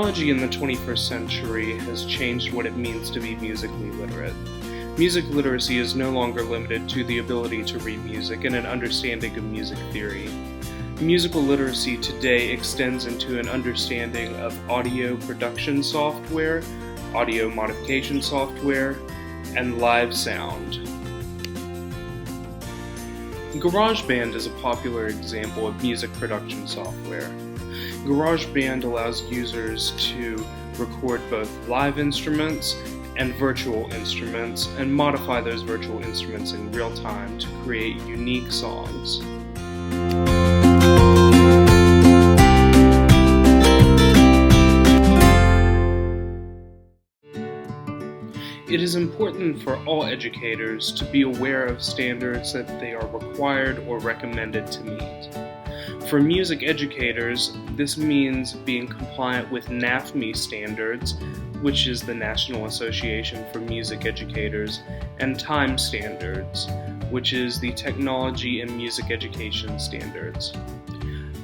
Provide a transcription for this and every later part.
Technology in the 21st century has changed what it means to be musically literate. Music literacy is no longer limited to the ability to read music and an understanding of music theory. Musical literacy today extends into an understanding of audio production software, audio modification software, and live sound. GarageBand is a popular example of music production software. GarageBand allows users to record both live instruments and virtual instruments and modify those virtual instruments in real time to create unique songs. It is important for all educators to be aware of standards that they are required or recommended to meet. For music educators, this means being compliant with NAFME standards, which is the National Association for Music Educators, and TIME standards, which is the Technology and Music Education standards.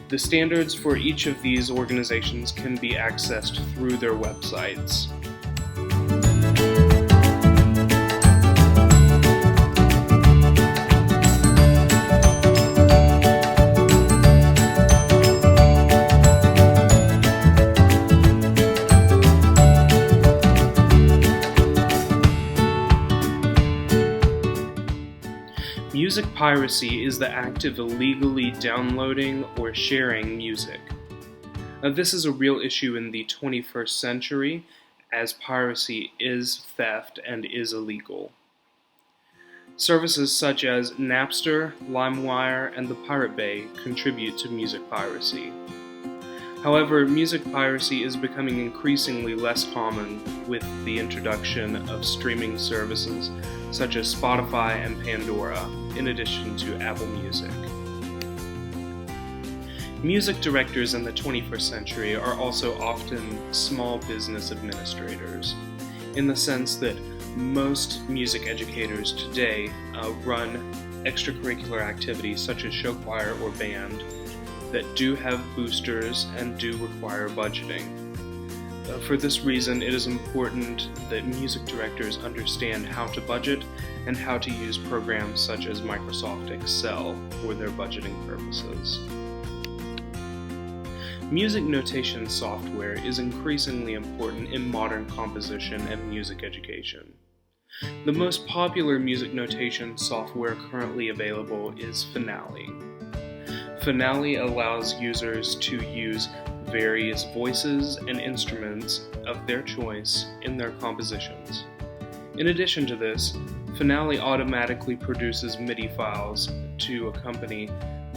The standards for each of these organizations can be accessed through their websites. Music piracy is the act of illegally downloading or sharing music. This is a real issue in the 21st century, as piracy is theft and is illegal. Services such as Napster, LimeWire, and the Pirate Bay contribute to music piracy. However, music piracy is becoming increasingly less common with the introduction of streaming services such as Spotify and Pandora, in addition to Apple Music. Music directors in the 21st century are also often small business administrators, in the sense that most music educators today run extracurricular activities such as show choir or band that do have boosters and do require budgeting. For this reason, it is important that music directors understand how to budget and how to use programs such as Microsoft Excel for their budgeting purposes. Music notation software is increasingly important in modern composition and music education. The most popular music notation software currently available is Finale. Finale allows users to use various voices and instruments of their choice in their compositions. In addition to this, Finale automatically produces MIDI files to accompany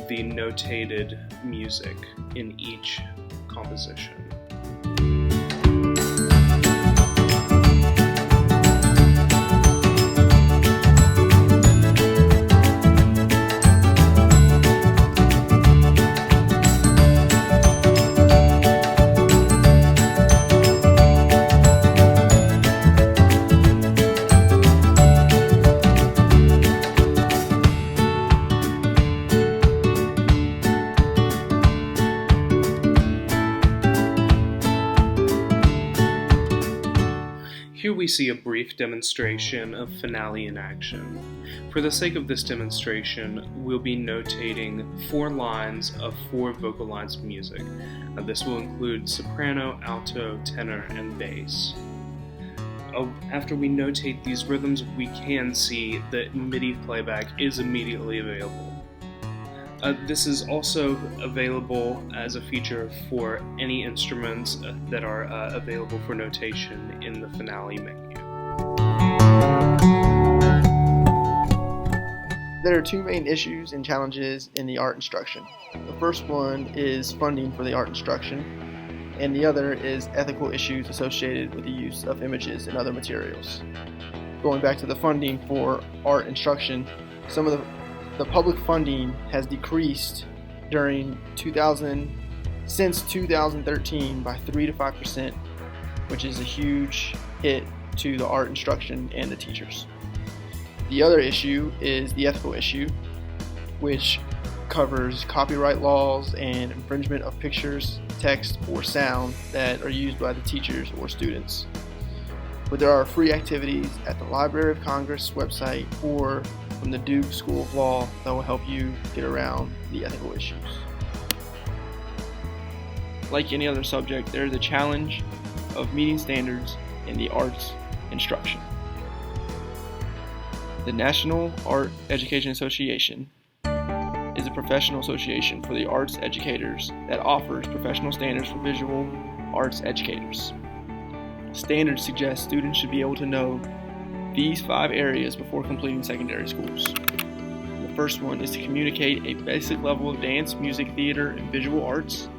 the notated music in each composition. Here we see a brief demonstration of Finale in action. For the sake of this demonstration, we'll be notating 4 lines of 4 vocalized music. This will include soprano, alto, tenor, and bass. After we notate these rhythms, we can see that MIDI playback is immediately available. This is also available as a feature for any instruments that are available for notation in the Finale menu. There are 2 main issues and challenges in the art instruction. The first one is funding for the art instruction, and the other is ethical issues associated with the use of images and other materials. Going back to the funding for art instruction, some of the public funding has decreased since 2013 by 3 to 5%, which is a huge hit to the art instruction and the teachers. The other issue is the ethical issue, which covers copyright laws and infringement of pictures, text, or sound that are used by the teachers or students. But there are free activities at the Library of Congress website or from the Duke School of Law that will help you get around the ethical issues. Like any other subject, there is a challenge of meeting standards in the arts instruction. The National Art Education Association is a professional association for the arts educators that offers professional standards for visual arts educators. Standards suggest students should be able to know these 5 areas before completing secondary schools. The first one is to communicate a basic level of dance, music, theater, and visual arts.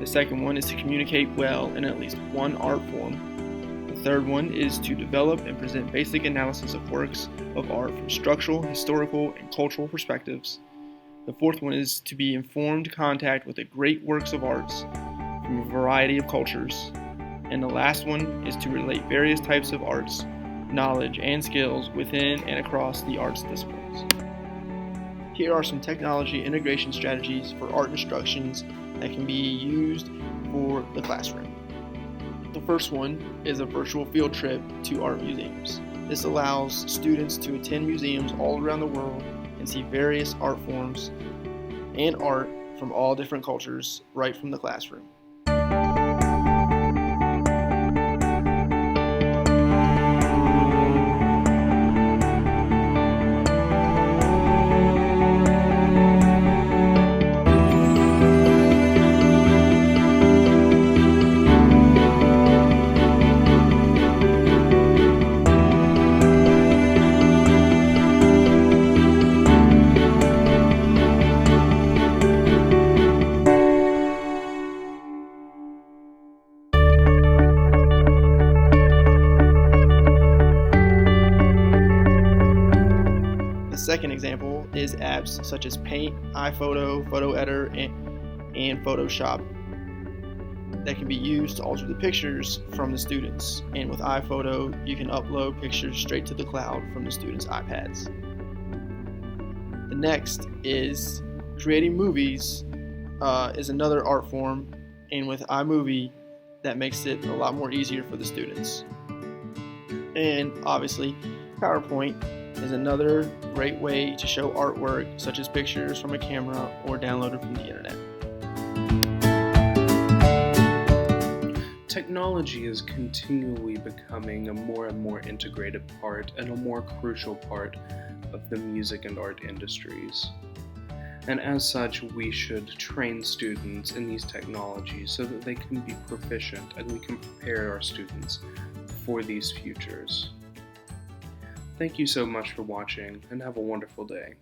The second one is to communicate well in at least one art form. The third one is to develop and present basic analysis of works of art from structural, historical, and cultural perspectives. The fourth one is to be informed contact with the great works of arts from a variety of cultures. And the last one is to relate various types of arts, knowledge, and skills within and across the arts disciplines. Here are some technology integration strategies for art instructions that can be used for the classroom. The first one is a virtual field trip to art museums. This allows students to attend museums all around the world and see various art forms and art from all different cultures right from the classroom. The second example is apps such as Paint, iPhoto, Photo Editor, and Photoshop that can be used to alter the pictures from the students. And with iPhoto, you can upload pictures straight to the cloud from the students' iPads. The next is creating movies is another art form, and with iMovie, that makes it a lot more easier for the students. And obviously, PowerPoint is another great way to show artwork, such as pictures from a camera or downloaded from the internet. Technology is continually becoming a more and more integrated part and a more crucial part of the music and art industries. And as such, we should train students in these technologies so that they can be proficient and we can prepare our students for these futures. Thank you so much for watching, and have a wonderful day.